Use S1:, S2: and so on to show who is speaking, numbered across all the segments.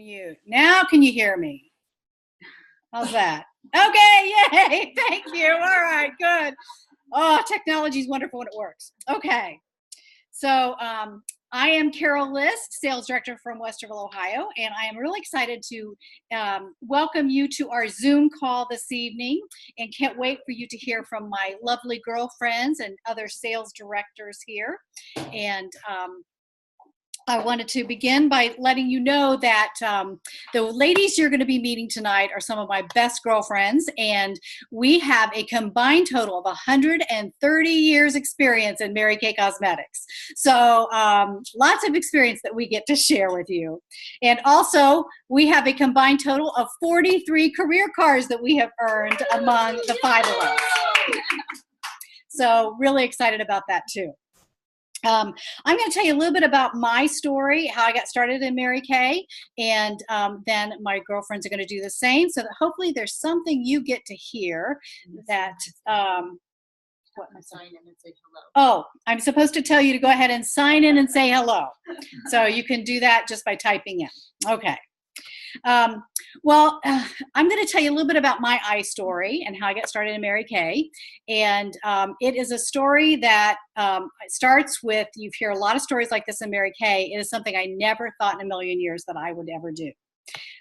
S1: Mute. Now can you hear me? How's that? Okay, yay, thank you. All right, good. Oh, technology is wonderful when it works. Okay, so I am Carol List, Sales Director from Westerville, Ohio, and I am really excited to welcome you to our Zoom call this evening, and can't wait for you to hear from my lovely girlfriends and other sales directors here. And I wanted to begin by letting you know that the ladies you're going to be meeting tonight are some of my best girlfriends, and we have a combined total of 130 years experience in Mary Kay Cosmetics. So lots of experience that we get to share with you. And also, we have a combined total of 43 career cards that we have earned among the five of us. So really excited about that too. I'm going to tell you a little bit about my story, how I got started in Mary Kay, and then my girlfriends are going to do the same, so that hopefully there's something you get to hear that, what am I saying? Sign in and say hello. Oh, I'm supposed to tell you to go ahead and sign in and say hello. So you can do that just by typing in. Okay. I'm going to tell you a little bit about my story and how I got started in Mary Kay. And it is a story that starts with, you hear a lot of stories like this in Mary Kay. It is something I never thought in a million years that I would ever do.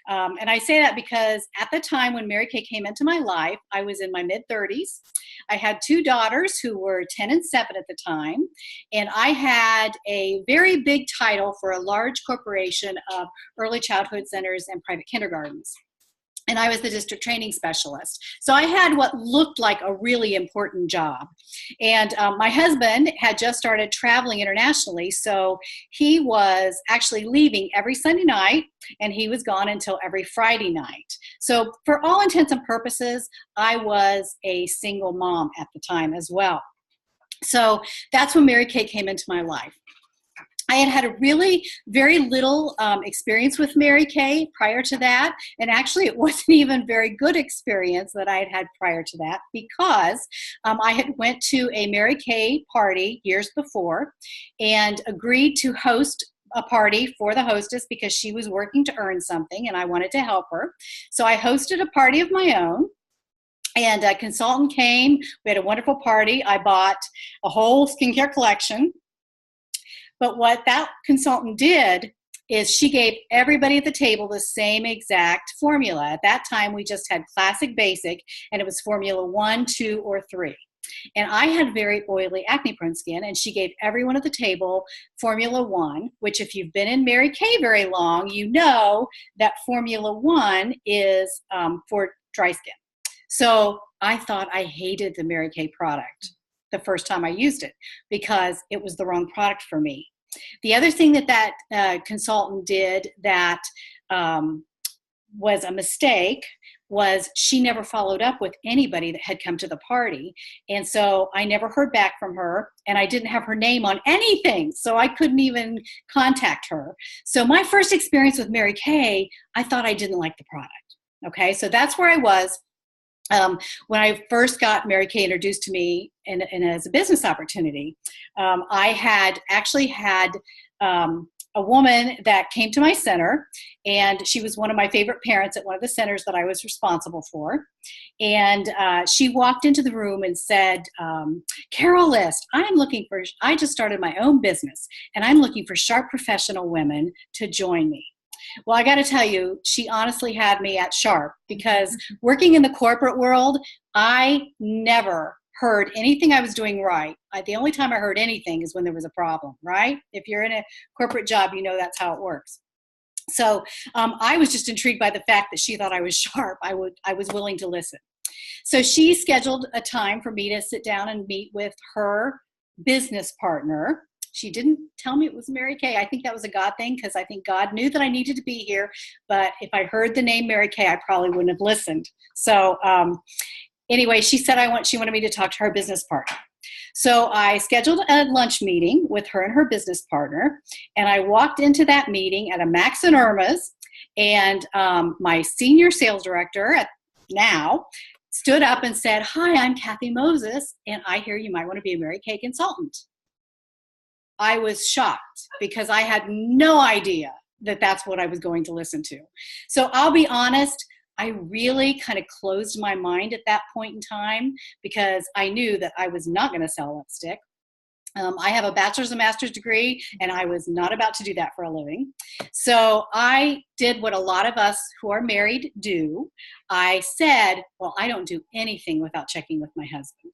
S1: And I say that because at the time when Mary Kay came into my life, I was in my mid-30s. I had two daughters who were 10 and 7 at the time, and I had a very big title for a large corporation of early childhood centers and private kindergartens. And I was the district training specialist. So I had what looked like a really important job. And my husband had just started traveling internationally, so he was actually leaving every Sunday night, and he was gone until every Friday night. So for all intents and purposes, I was a single mom at the time as well. So that's when Mary Kay came into my life. I had had a really very little experience with Mary Kay prior to that, and actually it wasn't even very good experience that I had had prior to that, because I had went to a Mary Kay party years before and agreed to host a party for the hostess because she was working to earn something and I wanted to help her. So I hosted a party of my own. And a consultant came. We had a wonderful party. I bought a whole skincare collection. But what that consultant did is she gave everybody at the table the same exact formula. At that time, we just had Classic Basic, and it was Formula 1, 2, or 3. And I had very oily, acne-prone skin, and she gave everyone at the table Formula 1, which if you've been in Mary Kay very long, you know that Formula 1 is for dry skin. So I thought I hated the Mary Kay product the first time I used it because it was the wrong product for me. The other thing that consultant did that was a mistake was she never followed up with anybody that had come to the party. And so I never heard back from her, and I didn't have her name on anything, so I couldn't even contact her. So my first experience with Mary Kay, I thought I didn't like the product. Okay, so that's where I was. When I first got Mary Kay introduced to me and as a business opportunity, I had actually had a woman that came to my center, and she was one of my favorite parents at one of the centers that I was responsible for. And she walked into the room and said, Carol List, I just started my own business, and I'm looking for sharp professional women to join me. Well, I got to tell you, she honestly had me at sharp, because working in the corporate world, I never heard anything I was doing right. The only time I heard anything is when there was a problem, right? If you're in a corporate job, you know that's how it works. So I was just intrigued by the fact that she thought I was sharp. I was willing to listen. So she scheduled a time for me to sit down and meet with her business partner. She didn't tell me it was Mary Kay. I think that was a God thing, because I think God knew that I needed to be here. But if I heard the name Mary Kay, I probably wouldn't have listened. So anyway, she said she wanted me to talk to her business partner. So I scheduled a lunch meeting with her and her business partner. And I walked into that meeting at a Max and Irma's. And my senior sales director now stood up and said, "Hi, I'm Kathy Moses, and I hear you might want to be a Mary Kay consultant." I was shocked because I had no idea that that's what I was going to listen to. So I'll be honest, I really kind of closed my mind at that point in time because I knew that I was not going to sell lipstick. I have a bachelor's and master's degree, and I was not about to do that for a living. So I did what a lot of us who are married do. I said, well, I don't do anything without checking with my husband,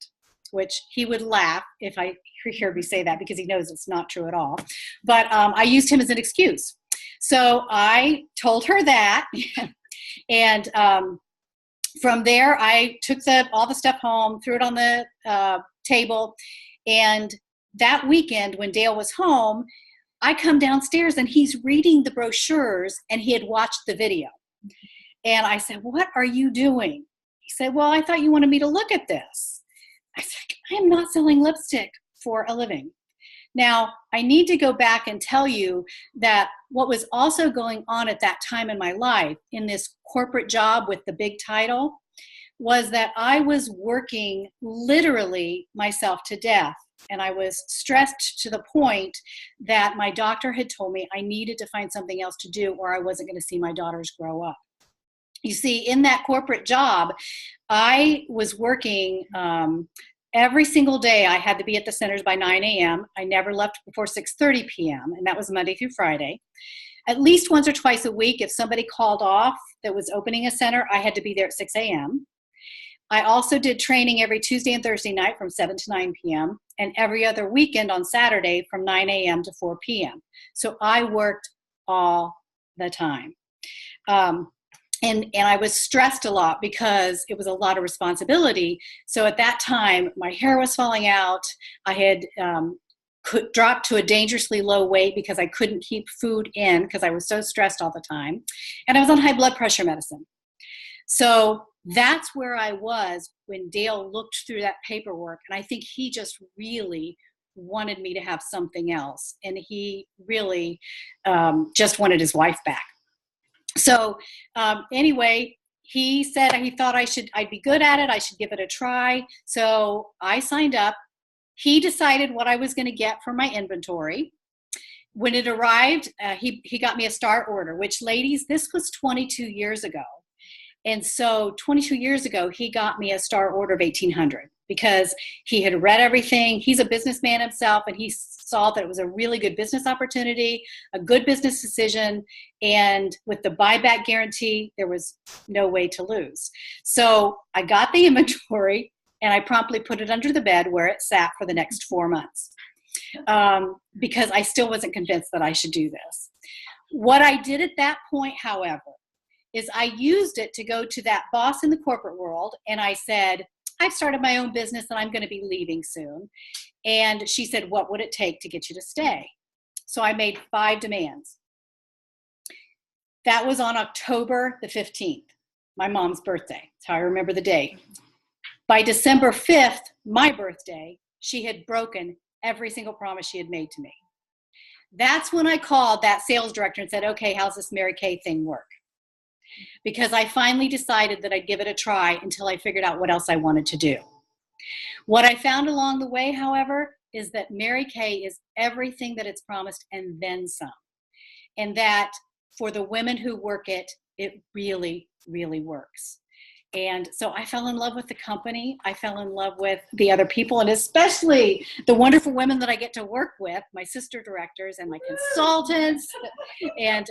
S1: which he would laugh if I heard me say that because he knows it's not true at all. But I used him as an excuse. So I told her that. And from there, I took all the stuff home, threw it on the table, and that weekend when Dale was home, I come downstairs and he's reading the brochures and he had watched the video. And I said, what are you doing? He said, well, I thought you wanted me to look at this. I said, I am not selling lipstick for a living. Now, I need to go back and tell you that what was also going on at that time in my life in this corporate job with the big title was that I was working literally myself to death. And I was stressed to the point that my doctor had told me I needed to find something else to do or I wasn't going to see my daughters grow up. You see, in that corporate job, I was working every single day. I had to be at the centers by 9 a.m. I never left before 6:30 p.m., and that was Monday through Friday. At least once or twice a week, if somebody called off that was opening a center, I had to be there at 6 a.m. I also did training every Tuesday and Thursday night from 7 to 9 p.m. and every other weekend on Saturday from 9 a.m. to 4 p.m. So I worked all the time. And I was stressed a lot because it was a lot of responsibility. So at that time, my hair was falling out. I had dropped to a dangerously low weight because I couldn't keep food in because I was so stressed all the time. And I was on high blood pressure medicine. So that's where I was when Dale looked through that paperwork. And I think he just really wanted me to have something else. And he really just wanted his wife back. So anyway, he said he thought I'd be good at it. I should give it a try. So I signed up. He decided what I was going to get for my inventory. When it arrived, he got me a start order, which, ladies, this was 22 years ago. And so 22 years ago, he got me a start order of $1,800 because he had read everything. He's a businessman himself, and he saw that it was a really good business opportunity, a good business decision, and with the buyback guarantee, there was no way to lose. So I got the inventory, and I promptly put it under the bed where it sat for the next 4 months because I still wasn't convinced that I should do this. What I did at that point, however, is I used it to go to that boss in the corporate world, and I said, I've started my own business and I'm going to be leaving soon. And she said, what would it take to get you to stay? So I made 5 demands. That was on October the 15th, my mom's birthday. That's how I remember the date. By December 5th, my birthday, she had broken every single promise she had made to me. That's when I called that sales director and said, okay, how's this Mary Kay thing work? Because I finally decided that I'd give it a try until I figured out what else I wanted to do. What I found along the way, however, is that Mary Kay is everything that it's promised and then some. And that for the women who work it, it really, really works. And so I fell in love with the company. I fell in love with the other people, and especially the wonderful women that I get to work with, my sister directors and my consultants. And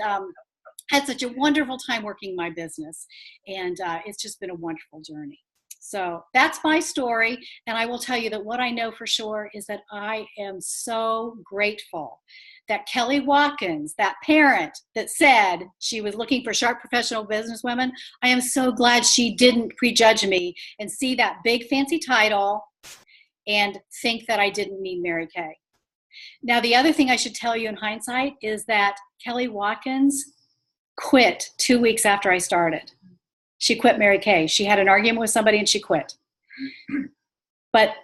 S1: had such a wonderful time working my business. And it's just been a wonderful journey. So that's my story. And I will tell you that what I know for sure is that I am so grateful that Kelly Watkins, that parent that said she was looking for sharp professional businesswomen, I am so glad she didn't prejudge me and see that big fancy title and think that I didn't need Mary Kay. Now, the other thing I should tell you in hindsight is that Kelly Watkins quit 2 weeks after I started. She quit Mary Kay. She had an argument with somebody and she quit. But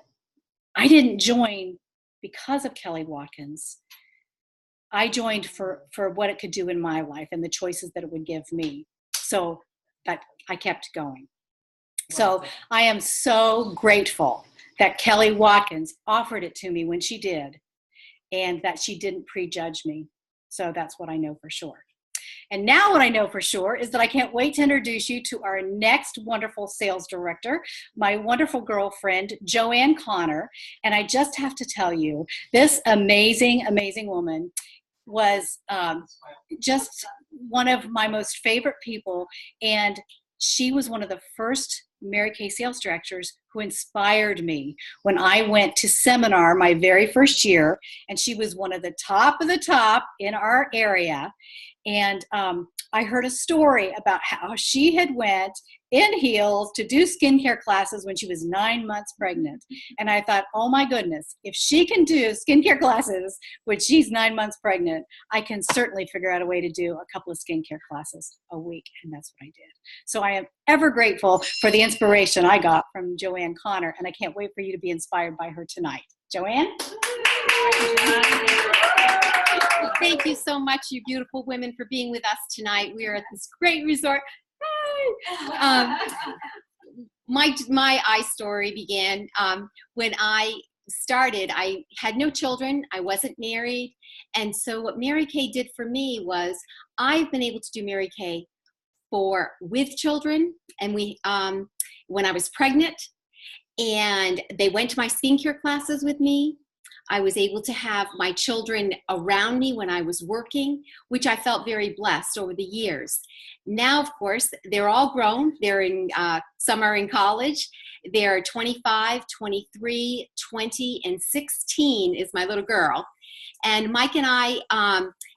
S1: I didn't join because of Kelly Watkins. I joined for what it could do in my life and the choices that it would give me. So that I kept going. So I am so grateful that Kelly Watkins offered it to me when she did, and that she didn't prejudge me. So that's what I know for sure. And now what I know for sure is that I can't wait to introduce you to our next wonderful sales director, my wonderful girlfriend, Joanne Connor. And I just have to tell you, this amazing, amazing woman was just one of my most favorite people. And she was one of the first Mary Kay sales directors who inspired me when I went to seminar my very first year. And she was one of the top in our area. And I heard a story about how she had went in heels to do skincare classes when she was 9 months pregnant. And I thought, oh my goodness, if she can do skincare classes when she's 9 months pregnant, I can certainly figure out a way to do a couple of skincare classes a week. And that's what I did. So I am ever grateful for the inspiration I got from Joanne Connor. And I can't wait for you to be inspired by her tonight. Joanne?
S2: Thank you so much, you beautiful women, for being with us tonight. We are at this great resort. My eye story began when I started. I had no children. I wasn't married. And so what Mary Kay did for me was I've been able to do Mary Kay with children. And when I was pregnant, and they went to my skincare classes with me. I was able to have my children around me when I was working, which I felt very blessed over the years. Now, of course, they're all grown. Some are in college. They're 25, 23, 20, and 16 is my little girl. And Mike and I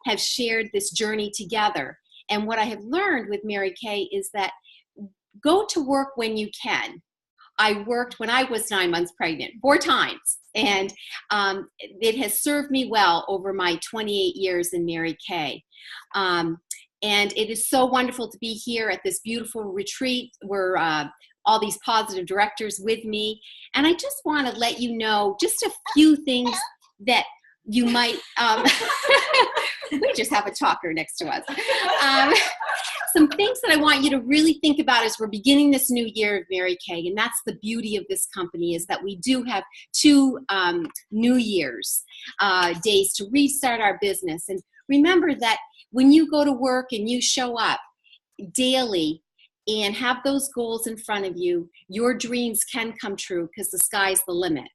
S2: have shared this journey together. And what I have learned with Mary Kay is that go to work when you can. I worked when I was 9 months pregnant 4 times, and it has served me well over my 28 years in Mary Kay. And it is so wonderful to be here at this beautiful retreat where all these positive directors with me. And I just want to let you know just a few things that you might, we just have a talker next to us. Some things that I want you to really think about as we're beginning this new year of Mary Kay, and that's the beauty of this company, is that we do have 2 New Year's days to restart our business. And remember that when you go to work and you show up daily and have those goals in front of you, your dreams can come true because the sky's the limit.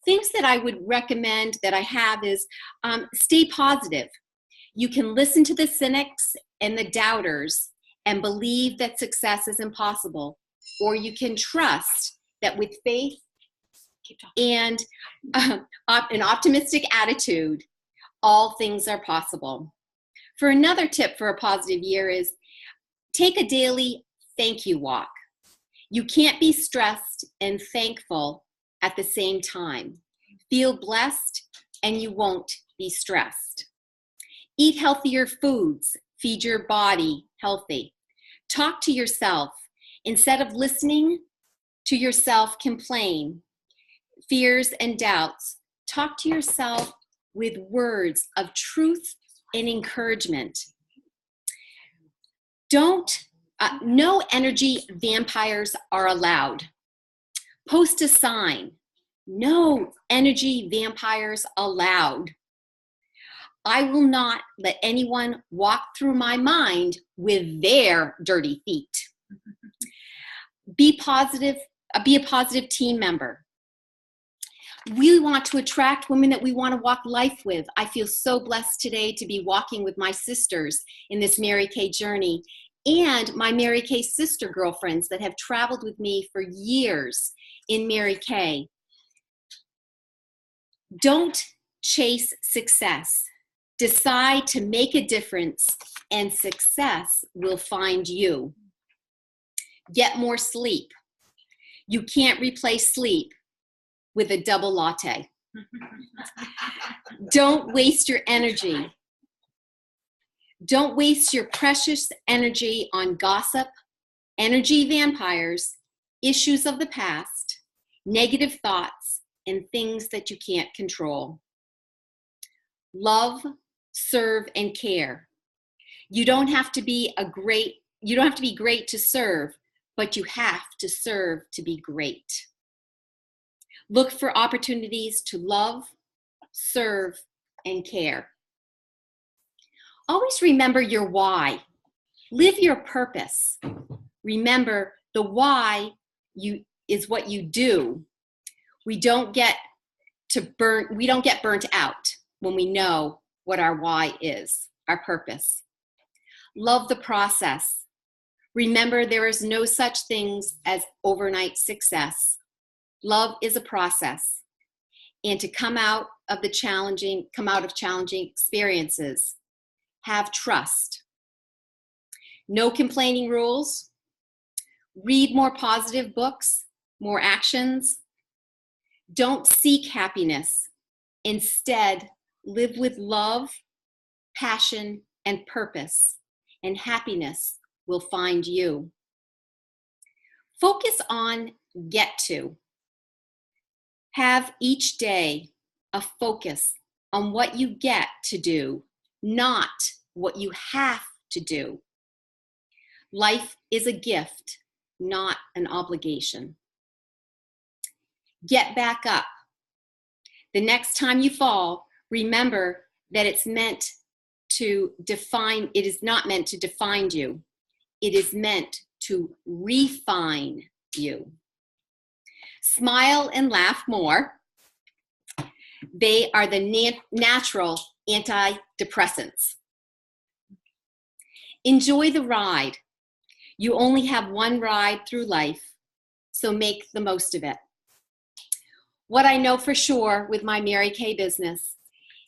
S2: Things that I would recommend that I have is stay positive. You can listen to the cynics and the doubters and believe that success is impossible, or you can trust that with faith and an optimistic attitude, all things are possible. For another tip for a positive year is take a daily thank you walk. You can't be stressed and thankful at the same time. Feel blessed and you won't be stressed. Eat healthier foods. Feed your body healthy. Talk to yourself. Instead of listening to yourself complain, fears and doubts, talk to yourself with words of truth and encouragement. No energy vampires are allowed. Post a sign. No energy vampires allowed. I will not let anyone walk through my mind with their dirty feet. Be positive, be a positive team member. We want to attract women that we want to walk life with. I feel so blessed today to be walking with my sisters in this Mary Kay journey, and my Mary Kay sister girlfriends that have traveled with me for years in Mary Kay. Don't chase success. Decide to make a difference, and success will find you. Get more sleep. You can't replace sleep with a double latte. Don't waste your energy. Don't waste your precious energy on gossip, energy vampires, issues of the past, negative thoughts, and things that you can't control. Love, serve, and care. You don't have to be great to serve, but you have to serve to be great. Look for opportunities to love, serve, and care. Always remember your why. Live your purpose. Remember, the why is what you do. We don't get burnt out when we know what our why is, our purpose. Love the process. Remember, there is no such things as overnight success. Love is a process. And to come out of challenging experiences, have trust. No complaining rules. Read more positive books, more actions. Don't seek happiness. Instead, live with love, passion, and purpose, and happiness will find you. Focus on get to. Have each day a focus on what you get to do, not what you have to do. Life is a gift, not an obligation. Get back up. The next time you fall, remember that it is not meant to define you. It is meant to refine you. Smile and laugh more. They are the natural antidepressants. Enjoy the ride. You only have one ride through life, so make the most of it. What I know for sure with my Mary Kay business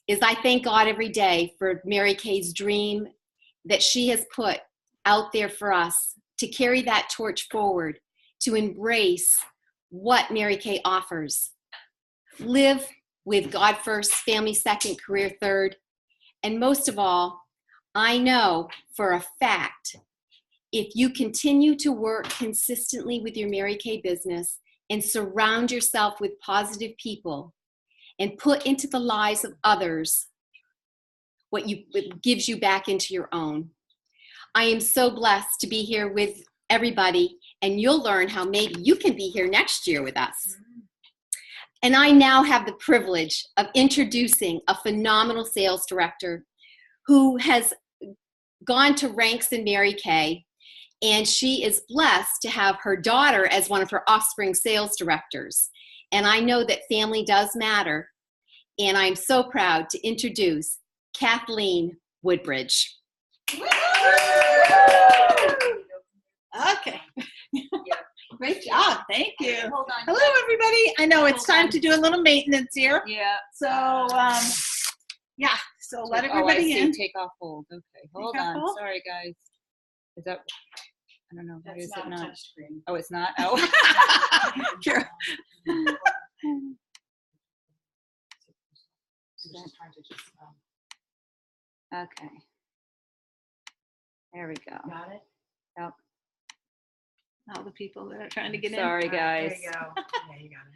S2: is I thank God every day for Mary Kay's dream that she has put out there for us to carry that torch forward, to embrace what Mary Kay offers. Live with God first, family second, career third. And most of all, I know for a fact, if you continue to work consistently with your Mary Kay business and surround yourself with positive people and put into the lives of others it gives you back into your own. I am so blessed to be here with everybody, and you'll learn how maybe you can be here next year with us. And I now have the privilege of introducing a phenomenal sales director who has gone to ranks in Mary Kay, and she is blessed to have her daughter as one of her offspring sales directors. And I know that family does matter, and I'm so proud to introduce Kathleen Woodbridge.
S3: Okay. Great job. Thank you. Hello, everybody. I know it's time to do a little maintenance here.
S4: Yeah.
S3: So, yeah. So let everybody in.
S4: Take off hold. Okay. Hold on. Sorry, guys. Is that? I don't know. Why is it not? Oh, it's not. Oh.
S3: Sure.
S4: Okay. There we go.
S3: Got it.
S4: Yep.
S3: All the people that are trying to get in.
S4: Sorry, guys.
S3: There you go. Yeah, you got it.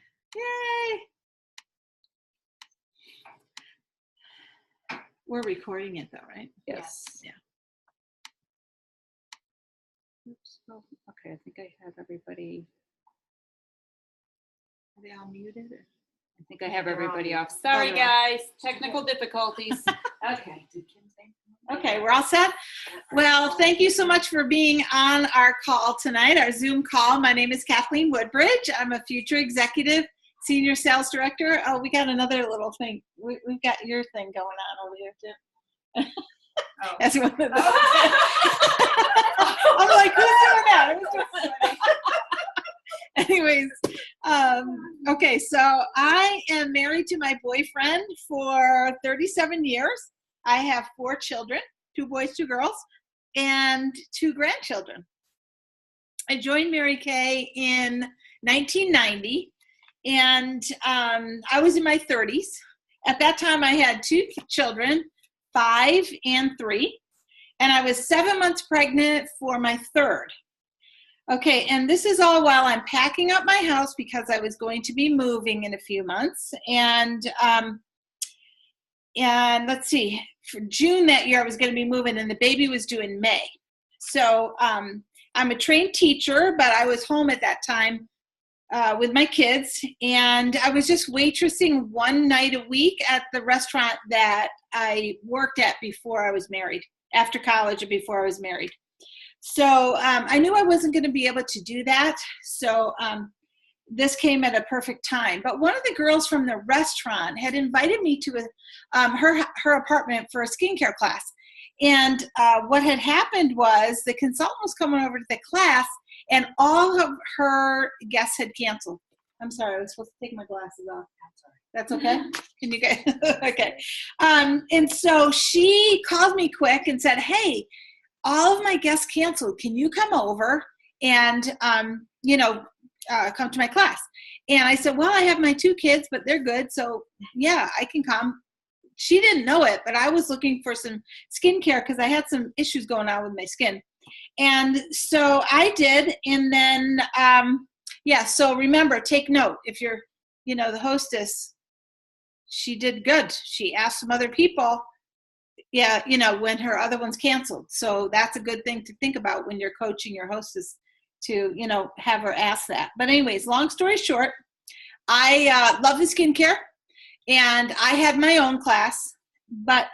S3: Yay! We're recording it though, right?
S4: Yes.
S3: Yeah.
S4: Oops. Oh, okay. I think I have everybody.
S3: Are they all muted? Or?
S4: I think I have everybody off. Sorry, guys. Technical difficulties.
S3: Okay. Okay, we're all set? Well, thank you so much for being on our call tonight, our Zoom call. My name is Kathleen Woodbridge. I'm a future executive senior sales director. Oh, we got another little thing. We've got your thing going on over here, too. Oh. That's one of those. I'm like, who's doing that? Who's doing that? Anyways, okay, so I am married to my boyfriend for 37 years. I have 4 children, 2 boys, 2 girls, and 2 grandchildren. I joined Mary Kay in 1990, and I was in my 30s. At that time, I had 2 children, 5 and 3, and I was 7 months pregnant for my 3rd. Okay, and this is all while I'm packing up my house because I was going to be moving in a few months. And let's see, for June that year I was going to be moving, and the baby was due in May. So I'm a trained teacher, but I was home at that time with my kids, and I was just waitressing one night a week at the restaurant that I worked at before I was married. after college and before I was married. So I knew I wasn't going to be able to do that. So this came at a perfect time. But one of the girls from the restaurant had invited me to her apartment for a skincare class. And what had happened was the consultant was coming over to the class, and all of her guests had canceled. I'm sorry, I was supposed to take my glasses off. That's okay? Can you guys? Okay. And so she called me quick and said, hey, all of my guests canceled. Can you come over and, come to my class? And I said, well, I have my 2 kids, but they're good. So yeah, I can come. She didn't know it, but I was looking for some skincare because I had some issues going on with my skin. And so I did. And then, so remember, take note. If you're, the hostess, she did good. She asked some other people, when her other ones canceled. So that's a good thing to think about when you're coaching your hostess to, have her ask that. But anyways, long story short, I love the skincare, and I had my own class, but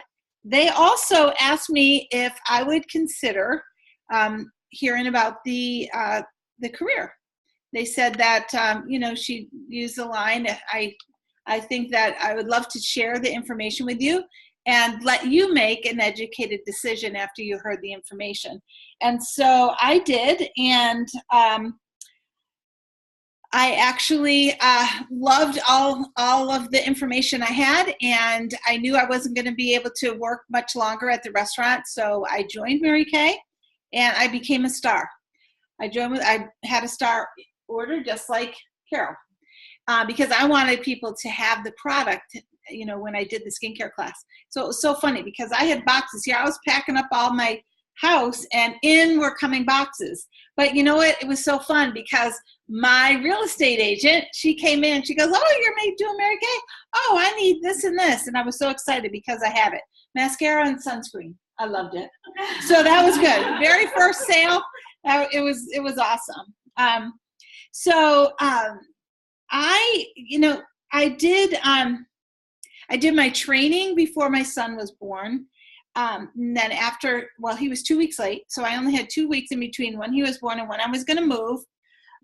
S3: they also asked me if I would consider hearing about the career. They said that, she used the line, I think that I would love to share the information with you and let you make an educated decision after you heard the information. And so I did, and I actually loved all of the information I had, and I knew I wasn't going to be able to work much longer at the restaurant, so I joined Mary Kay, and I became a star. I had a star order just like Carol, because I wanted people to have the product, when I did the skincare class. So it was so funny because I had boxes here. I was packing up all my house, and in were coming boxes. But you know what? It was so fun because my real estate agent, she came in, she goes, oh, you're doing Mary Kay? Oh, I need this and this. And I was so excited because I had it. Mascara and sunscreen. I loved it. So that was good. Very first sale. It was awesome. I did my training before my son was born. And then he was 2 weeks late. So I only had 2 weeks in between when he was born and when I was going to move.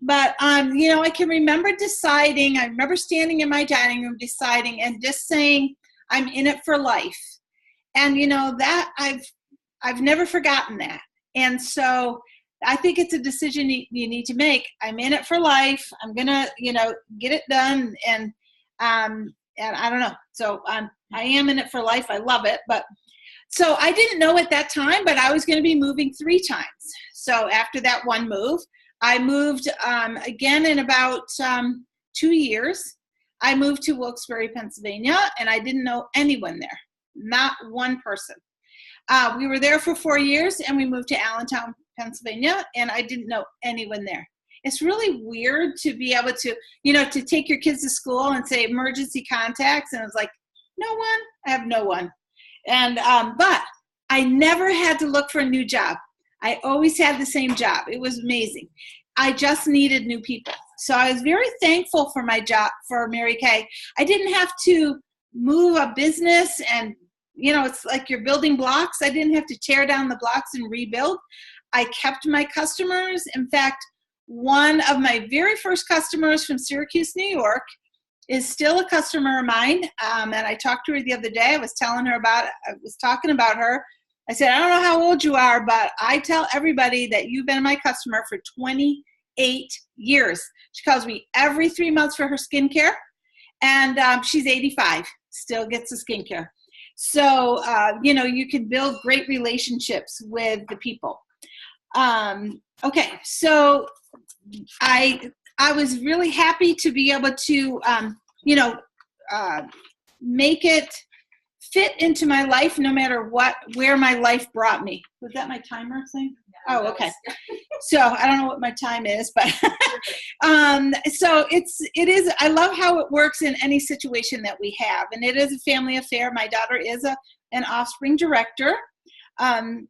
S3: But, I can remember deciding, I remember standing in my dining room deciding and just saying, I'm in it for life. And, that I've never forgotten that. And so I think it's a decision you need to make. I'm in it for life. I'm going to, get it done. And I don't know. So I am in it for life. I love it. But so I didn't know at that time, but I was going to be moving 3 times. So after that one move, I moved again in about 2 years. I moved to Wilkes-Barre, Pennsylvania, and I didn't know anyone there, not one person. We were there for 4 years, and we moved to Allentown, Pennsylvania, and I didn't know anyone there. It's really weird to be able to, to take your kids to school and say emergency contacts, and it's like, no one, I have no one. And, but I never had to look for a new job. I always had the same job. It was amazing. I just needed new people. So I was very thankful for my job, for Mary Kay. I didn't have to move a business and, it's like you're building blocks. I didn't have to tear down the blocks and rebuild. I kept my customers. In fact, one of my very first customers from Syracuse, New York, is still a customer of mine. And I talked to her the other day. I was talking about her. I said, I don't know how old you are, but I tell everybody that you've been my customer for 28 years. She calls me every 3 months for her skincare. And she's 85, still gets the skincare. So, you can build great relationships with the people. Okay, so I was really happy to be able to, make it fit into my life no matter where my life brought me. Was that my timer thing? Oh, okay. So I don't know what my time is, but so it is, I love how it works in any situation that we have. And it is a family affair. My daughter is an offspring director. And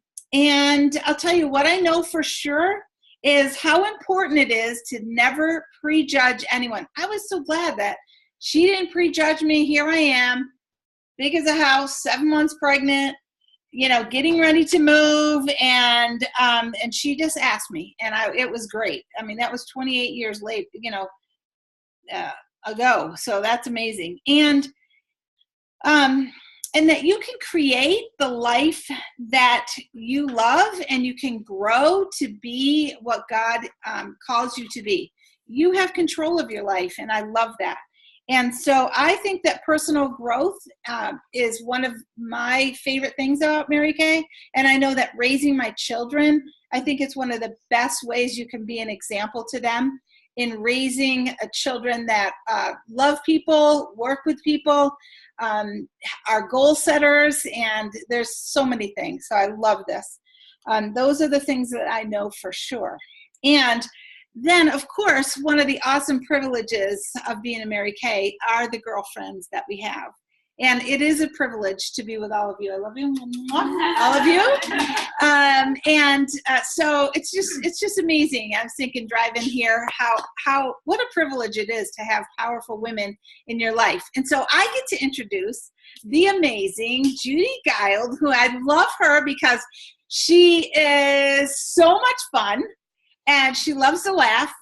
S3: I'll tell you what I know for sure is how important it is to never prejudge anyone. I was so glad that she didn't prejudge me. Here I am, big as a house, 7 months pregnant, getting ready to move, and she just asked me, and it was great. I mean, that was 28 years late, ago. So that's amazing. And that you can create the life that you love, and you can grow to be what God calls you to be. You have control of your life, and I love that. And so I think that personal growth is one of my favorite things about Mary Kay. And I know that raising my children, I think it's one of the best ways you can be an example to them in raising children that love people, work with people, are goal setters, and there's so many things. So I love this. Those are the things that I know for sure. And then, of course, one of the awesome privileges of being a Mary Kay are the girlfriends that we have. And it is a privilege to be with all of you. I love you, all of you. So it's just amazing. I was thinking driving here what a privilege it is to have powerful women in your life. And so I get to introduce the amazing Judy Guild, who I love her because she is so much fun. And she loves to laugh,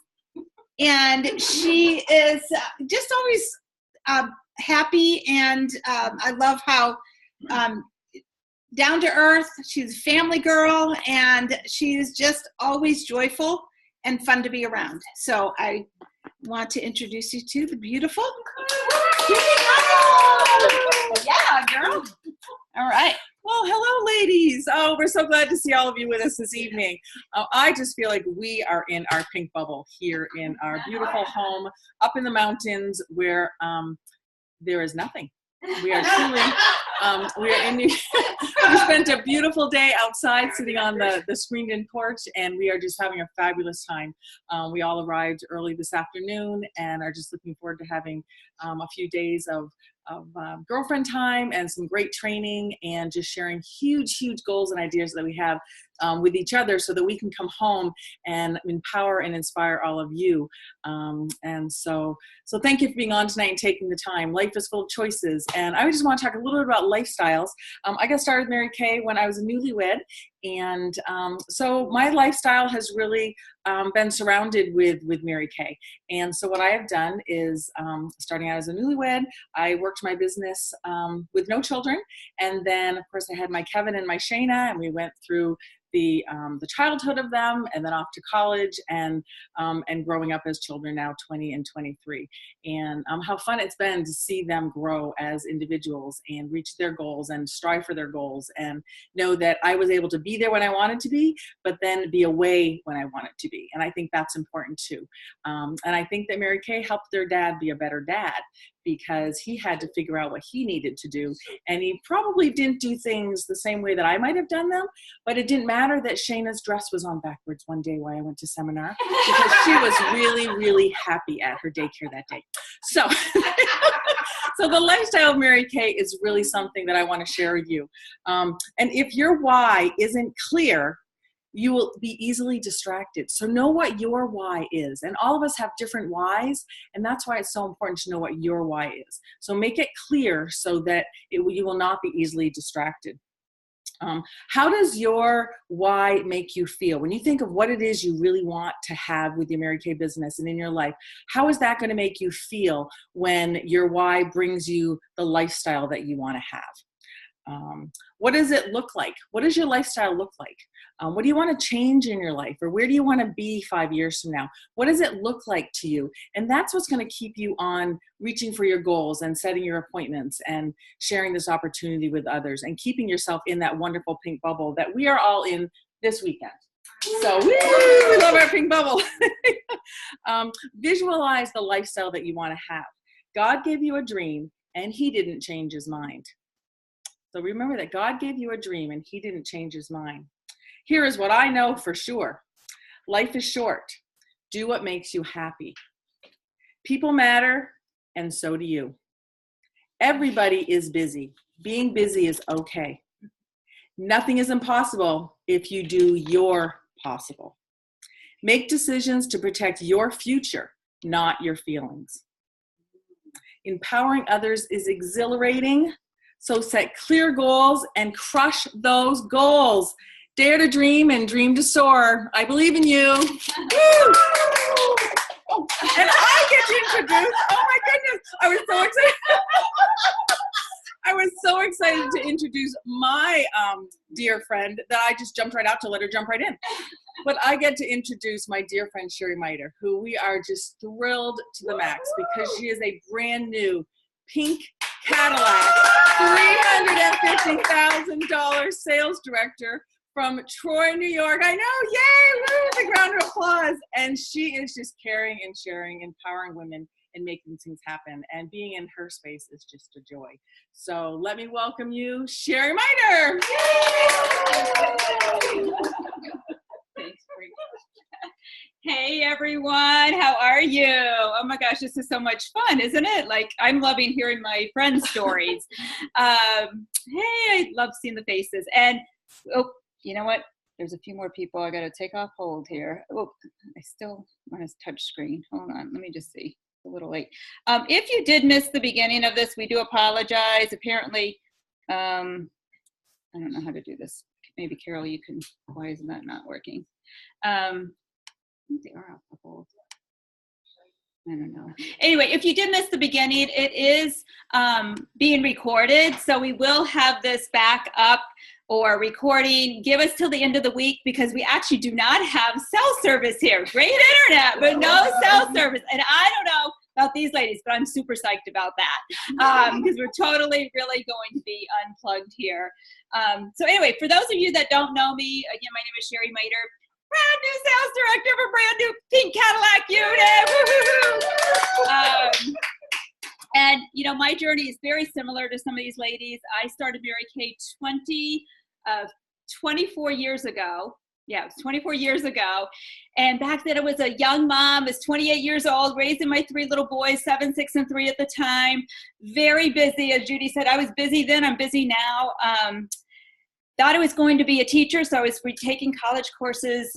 S3: and she is just always happy, and I love how down to earth. She's a family girl, and she's just always joyful and fun to be around. So I want to introduce you to the beautiful Judy Guild.
S5: Yeah, girl.
S3: All right.
S5: Well, hello, ladies. Oh, we're so glad to see all of you with us this evening. I just feel like we are in our pink bubble here in our beautiful home up in the mountains where there is nothing. We are truly, we are in, we spent a beautiful day outside sitting on the screened-in porch, and we are just having a fabulous time. We all arrived early this afternoon and are just looking forward to having a few days of girlfriend time and some great training, and just sharing huge goals and ideas that we have with each other, so that we can come home and empower and inspire all of you. And so thank you for being on tonight and taking the time. Life is full of choices, and I just want to talk a little bit about lifestyles. I got started with Mary Kay when I was a newlywed, and so my lifestyle has really been surrounded with Mary Kay. And so what I have done is, starting out as a newlywed, I worked my business with no children, and then of course I had my Kevin and my Shayna, and we went through the childhood of them, and then off to college, and growing up as children, now 20 and 23, and how fun it's been to see them grow as individuals and reach their goals and strive for their goals, and know that I was able to be there when I wanted to be, but then be away when I wanted to be. And I think that's important too. And I think that Mary Kay helped their dad be a better dad, because he had to figure out what he needed to do. And he probably didn't do things the same way that I might have done them, but it didn't matter that Shayna's dress was on backwards one day while I went to seminar, because she was really happy at her daycare that day. So, so the lifestyle of Mary Kay is really something that I want to share with you. And if your why isn't clear, you will be easily distracted. So know what your why is. And all of us have different whys, and that's why it's so important to know what your why is. So make it clear so that you will not be easily distracted. How does your why make you feel? When you think of what it is you really want to have with your Mary Kay business and in your life, how is that going to make you feel when your why brings you the lifestyle that you want to have? What does it look like? What does your lifestyle look like? What do you want to change in your life? Or where do you want to be 5 years from now? What does it look like to you? And that's what's going to keep you on reaching for your goals and setting your appointments and sharing this opportunity with others and keeping yourself in that wonderful pink bubble that we are all in this weekend. So we love our pink bubble. Visualize the lifestyle that you want to have. God gave you a dream, and he didn't change his mind. So remember that God gave you a dream, and he didn't change his mind. Here is what I know for sure. Life is short. Do what makes you happy. People matter, and so do you. Everybody is busy. Being busy is okay. Nothing is impossible if you do your possible. Make decisions to protect your future, not your feelings. Empowering others is exhilarating, So set clear goals and crush those goals. Dare to dream and dream to soar. I believe in you. Woo! And I get to introduce, oh my goodness, I was so excited. I was so excited to introduce my dear friend that I just jumped right out to let her jump right in. But I get to introduce my dear friend Sherry Miter, who we are just thrilled to the max because she is a brand new pink Cadillac, $350,000 sales director from Troy, New York. I know, yay, woo, big round of applause. And she is just caring and sharing, empowering women and making things happen. And being in her space is just a joy. So let me welcome you, Sherry Miter.
S4: Hey everyone, how are you? Oh my gosh, this is so much fun, isn't it? Like, I'm loving hearing my friends' stories. Hey, I love seeing the faces. And oh, you know what? There's a few more people I gotta take off hold here. Oh, I still want to touch screen. Hold on, let me just see. It's a little late. If you did miss the beginning of this, we do apologize. Apparently, I don't know how to do this. Maybe Carol, you can. Why is that not working? They are off the hold. I don't know. Anyway, if you did miss the beginning, it is being recorded. So we will have this back up or recording. Give us till the end of the week because we actually do not have cell service here. Great internet, but no cell service. And I don't know about these ladies, but I'm super psyched about that because we're totally really going to be unplugged here. So anyway, for those of you that don't know me, again, my name is Sherry Miter. Brand new sales director of a brand new pink Cadillac unit. And you know, my journey is very similar to some of these ladies. I started Mary Kay 24 years ago. Yeah, it was 24 years ago. And back then I was a young mom, I was 28 years old, raising my 3 little boys, 7, 6, and 3 at the time. Very busy, as Judy said. I was busy then, I'm busy now. Thought I was going to be a teacher, so I was taking college courses,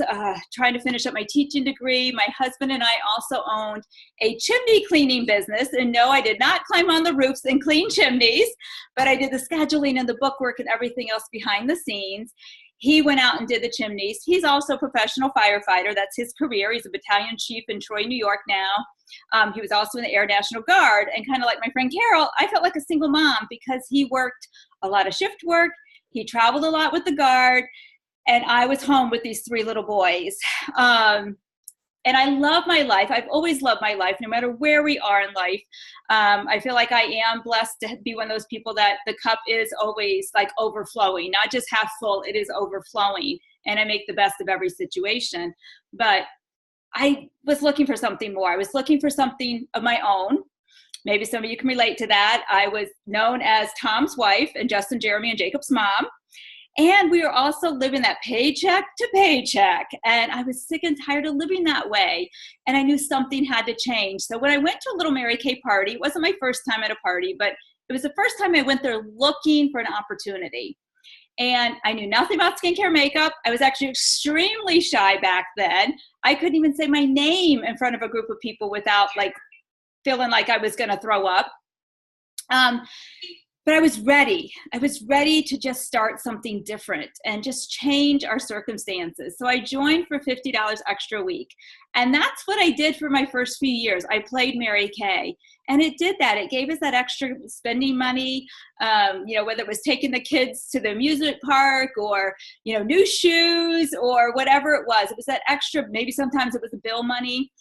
S4: trying to finish up my teaching degree. My husband and I also owned a chimney cleaning business, and no, I did not climb on the roofs and clean chimneys, but I did the scheduling and the bookwork and everything else behind the scenes. He went out and did the chimneys. He's also a professional firefighter. That's his career. He's a battalion chief in Troy, New York now. He was also in the Air National Guard, and kind of like my friend Carol, I felt like a single mom because he worked a lot of shift work. He traveled a lot with the Guard, and I was home with these 3 little boys. And I love my life. I've always loved my life, no matter where we are in life. I feel like I am blessed to be one of those people that the cup is always like overflowing, not just half full, it is overflowing. And I make the best of every situation. But I was looking for something more. I was looking for something of my own. Maybe some of you can relate to that. I was known as Tom's wife and Justin, Jeremy, and Jacob's mom. And we were also living that paycheck to paycheck. And I was sick and tired of living that way. And I knew something had to change. So when I went to a little Mary Kay party, it wasn't my first time at a party, but it was the first time I went there looking for an opportunity. And I knew nothing about skincare makeup. I was actually extremely shy back then. I couldn't even say my name in front of a group of people without like feeling like I was going to throw up. But I was ready. I was ready to just start something different and just change our circumstances. So I joined for $50 extra a week. And that's what I did for my first few years. I played Mary Kay. And it did that. It gave us that extra spending money, whether it was taking the kids to the amusement park or, new shoes or whatever it was. It was that extra, maybe sometimes it was the bill money.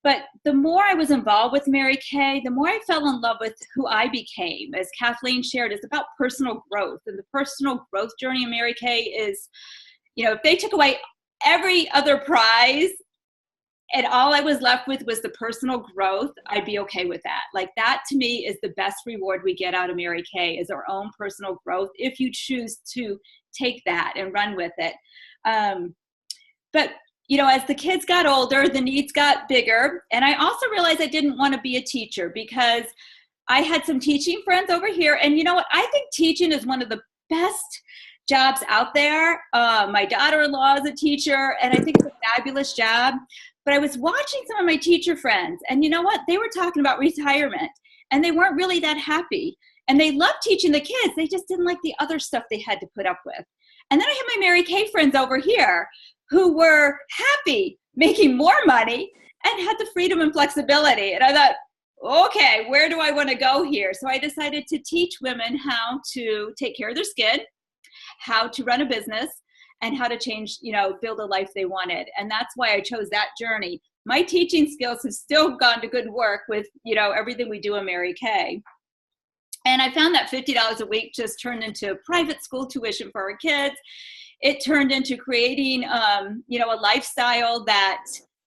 S4: But the more I was involved with Mary Kay, the more I fell in love with who I became. As Kathleen shared, it's about personal growth. And the personal growth journey of Mary Kay is, if they took away every other prize and all I was left with was the personal growth, I'd be okay with that. Like that to me is the best reward we get out of Mary Kay is our own personal growth if you choose to take that and run with it. But as the kids got older, the needs got bigger. And I also realized I didn't want to be a teacher because I had some teaching friends over here. And you know what? I think teaching is one of the best jobs out there. My daughter-in-law is a teacher, and I think it's a fabulous job. But I was watching some of my teacher friends, and you know what? They were talking about retirement, and they weren't really that happy. And they loved teaching the kids. They just didn't like the other stuff they had to put up with. And then I had my Mary Kay friends over here who were happy making more money and had the freedom and flexibility. And I thought, okay, where do I want to go here? So I decided to teach women how to take care of their skin, how to run a business, and how to change, build a life they wanted. And that's why I chose that journey. My teaching skills have still gone to good work with, everything we do in Mary Kay. And I found that $50 a week just turned into private school tuition for our kids. It turned into creating, a lifestyle that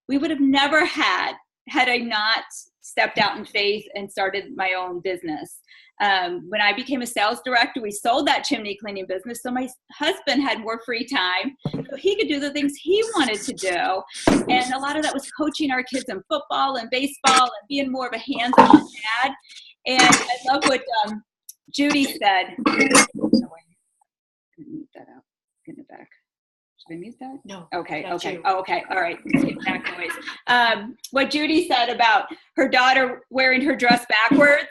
S4: we would have never had I not stepped out in faith and started my own business. When I became a sales director, we sold that chimney cleaning business. So my husband had more free time, so he could do the things he wanted to do. And a lot of that was coaching our kids in football and baseball and being more of a hands-on dad. And I love what Judy said. Mute that out. Get it back. Should I mute that?
S1: No.
S4: Okay.
S1: Not
S4: Okay.
S1: you.
S4: Oh, okay. All right. Back noise. What Judy said about her daughter wearing her dress backwards,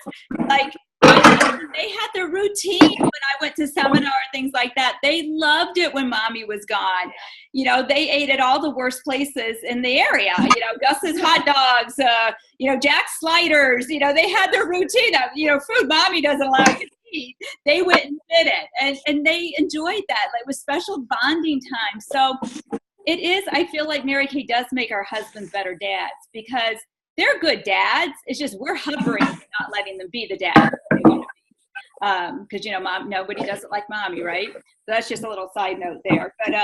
S4: like they had their routine when I went to seminar and things like that. They loved it when mommy was gone. They ate at all the worst places in the area. Gus's hot dogs, Jack's sliders. They had their routine of, food mommy doesn't allow you to eat. They went and did it, and they enjoyed that. Like, it was special bonding time. So it is. I feel like Mary Kay does make our husbands better dads because they're good dads. It's just we're hovering, not letting them be the dad. Because mom, nobody does it like mommy, right? So that's just a little side note there. But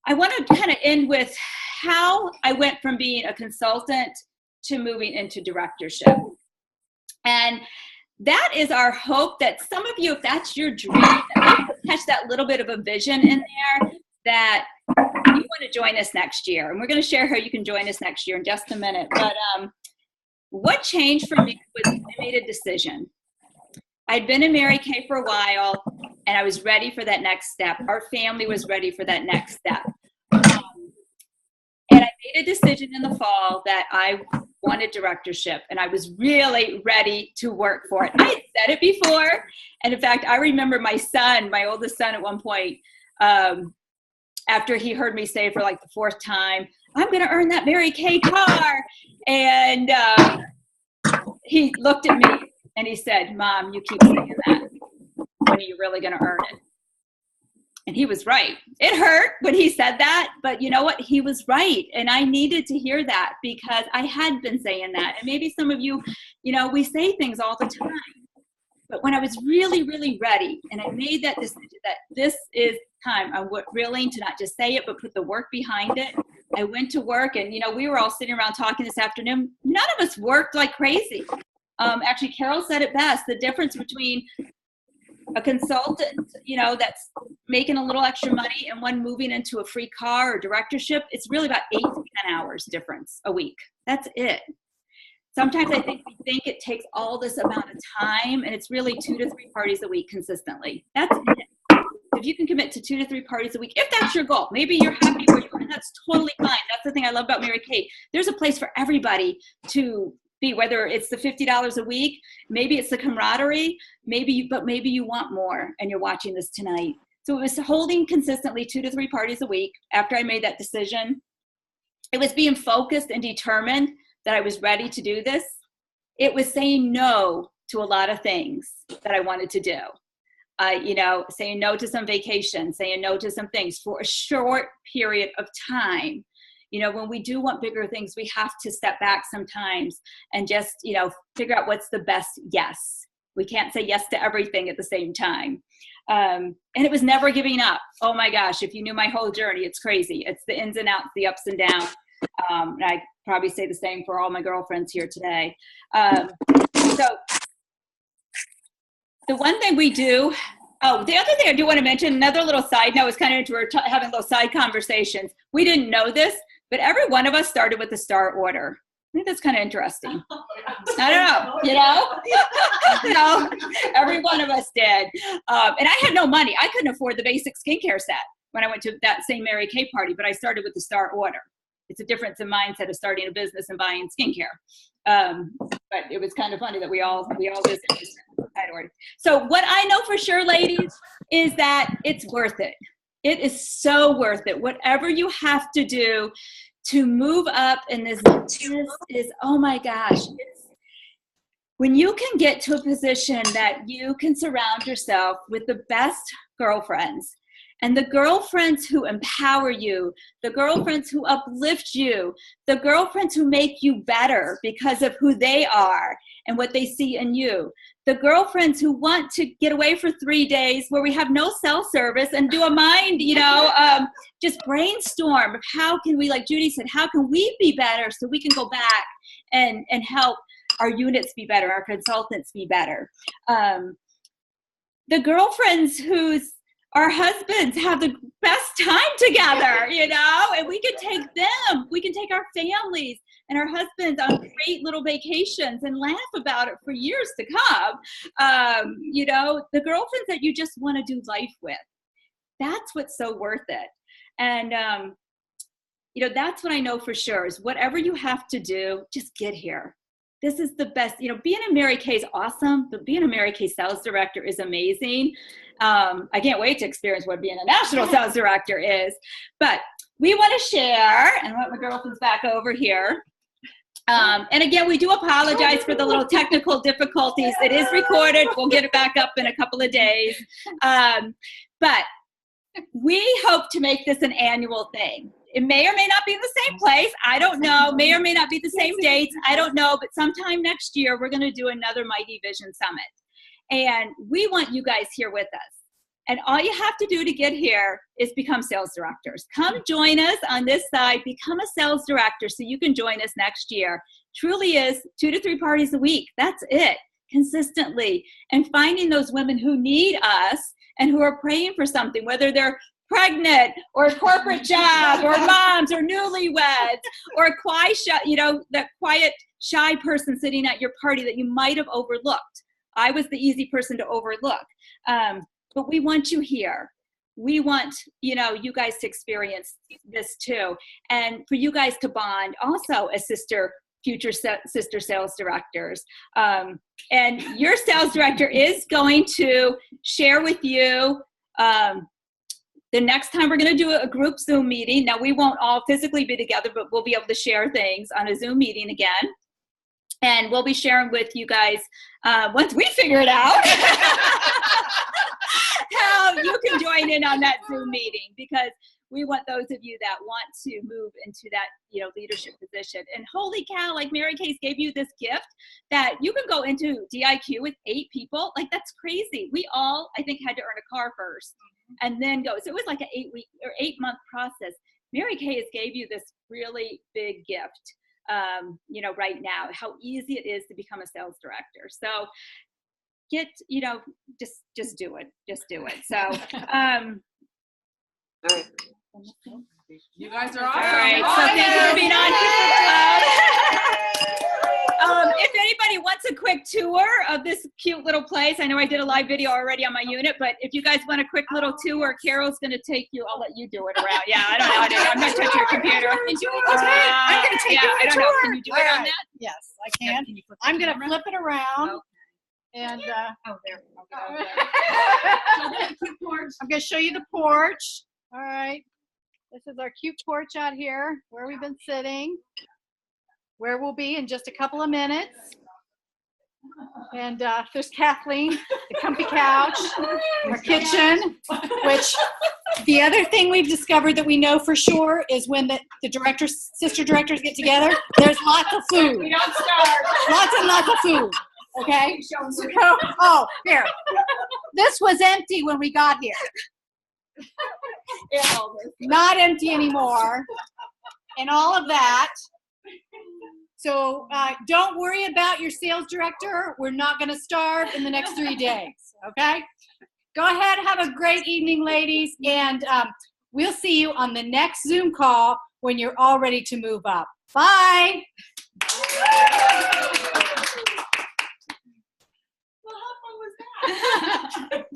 S4: I want to kind of end with how I went from being a consultant to moving into directorship. And that is our hope that some of you, if that's your dream, that maybe catch that little bit of a vision in there, that you want to join us next year. And we're going to share how you can join us next year in just a minute. But what changed for me was I made a decision. I'd been in Mary Kay for a while, and I was ready for that next step. Our family was ready for that next step. And I made a decision in the fall that I wanted directorship, and I was really ready to work for it. I had said it before, and in fact, I remember my oldest son at one point, after he heard me say for like the fourth time, I'm going to earn that Mary Kay car. And he looked at me and he said, Mom, you keep saying that. When are you really going to earn it? And he was right. It hurt when he said that, but you know what? He was right. And I needed to hear that because I had been saying that. And maybe some of you, we say things all the time. But when I was really, really ready and I made that decision that this is time, I'm willing to not just say it, but put the work behind it. I went to work and, we were all sitting around talking this afternoon. None of us worked like crazy. Actually, Carol said it best. The difference between a consultant, that's making a little extra money and one moving into a free car or directorship, it's really about 8 to 10 hours difference a week. That's it. Sometimes I think we think it takes all this amount of time, and it's really 2 to 3 parties a week consistently. That's it. If you can commit to 2 to 3 parties a week, if that's your goal, maybe you're happy where you are, and that's totally fine. That's the thing I love about Mary Kay. There's a place for everybody to be, whether it's the $50 a week, maybe it's the camaraderie, maybe you want more, and you're watching this tonight. So it was holding consistently 2 to 3 parties a week after I made that decision. It was being focused and determined that I was ready to do this. It was saying no to a lot of things that I wanted to do. Saying no to some vacations, saying no to some things for a short period of time. When we do want bigger things, we have to step back sometimes and just, figure out what's the best yes. We can't say yes to everything at the same time. And it was never giving up. Oh my gosh, if you knew my whole journey, it's crazy. It's the ins and outs, the ups and downs. And I probably say the same for all my girlfriends here today. So the one thing we do, the other thing I do want to mention, another little side note, is kind of we're having little side conversations. We didn't know this, but every one of us started with the star order. I think that's kind of interesting. I don't know, every one of us did. And I had no money. I couldn't afford the basic skincare set when I went to that same Mary Kay party, but I started with the star order. It's a difference in mindset of starting a business and buying skincare. But it was kind of funny that we all visited. So what I know for sure, ladies, is that it's worth it. It is so worth it. Whatever you have to do to move up in this is, oh my gosh. When you can get to a position that you can surround yourself with the best girlfriends, and the girlfriends who empower you, the girlfriends who uplift you, the girlfriends who make you better because of who they are and what they see in you, the girlfriends who want to get away for 3 days where we have no cell service and do a mind, just brainstorm of how can we, like Judy said, how can we be better so we can go back and help our units be better, our consultants be better. The girlfriends our husbands have the best time together, and we can take them, we can take our families and our husbands on great little vacations and laugh about it for years to come. The girlfriends that you just want to do life with, that's what's so worth it. And, that's what I know for sure is whatever you have to do, just get here. This is the best, being a Mary Kay is awesome, but being a Mary Kay sales director is amazing. I can't wait to experience what being a national sales director is, but we want to share, and I want my girlfriends back over here. And again, we do apologize for the little technical difficulties. It is recorded. We'll get it back up in a couple of days. But we hope to make this an annual thing. It may or may not be in the same place. I don't know. May or may not be the same dates. I don't know. But sometime next year, we're going to do another Mighty Vision Summit. And we want you guys here with us. And all you have to do to get here is become sales directors. Come join us on this side. Become a sales director so you can join us next year. Truly is 2 to 3 parties a week. That's it. Consistently. And finding those women who need us and who are praying for something, whether they're pregnant or a corporate job or moms or newlyweds or a quiet, that quiet, shy person sitting at your party that you might have overlooked. I was the easy person to overlook. But we want you here. We want, you guys to experience this too. And for you guys to bond also as future sister sales directors. And your sales director is going to share with you the next time we're going to do a group Zoom meeting. Now, we won't all physically be together, but we'll be able to share things on a Zoom meeting again. And we'll be sharing with you guys, once we figure it out, how you can join in on that Zoom meeting, because we want those of you that want to move into that, leadership position. And holy cow, like Mary Kay's gave you this gift that you can go into DIQ with 8 people. Like, that's crazy. We all, I think, had to earn a car first and then go. So it was like an 8-week or 8-month process. Mary Kay has gave you this really big gift, right now, how easy it is to become a sales director. So get, just do it. Just do it. So,
S5: you guys are awesome.
S4: All right, so thank you for being on. If anybody wants a quick tour of this cute little place, I know I did a live video already on my unit, but if you guys want a quick little tour, Carol's going to take you. I'll let you do it around. Yeah, I don't know how to do it. I'm not touching your computer. I'm going to take you on a tour. Can you do it on that?
S1: Yes, I can. I'm going to flip it around.
S4: Oh.
S1: And
S4: There.
S1: I'm going to show you the porch. All right. This is our cute porch out here where we've been sitting, where we'll be in just a couple of minutes. And there's Kathleen, the comfy couch, our kitchen, which the other thing we've discovered that we know for sure is when the sister directors get together, there's lots of food.
S4: We don't start.
S1: Lots and lots of food. Okay? So, here. This was empty when we got here. Not empty anymore. And all of that. So don't worry about your sales director. We're not going to starve in the next 3 days. Okay? Go ahead. Have a great evening, ladies. And we'll see you on the next Zoom call when you're all ready to move up. Bye.
S5: Well, how fun was that?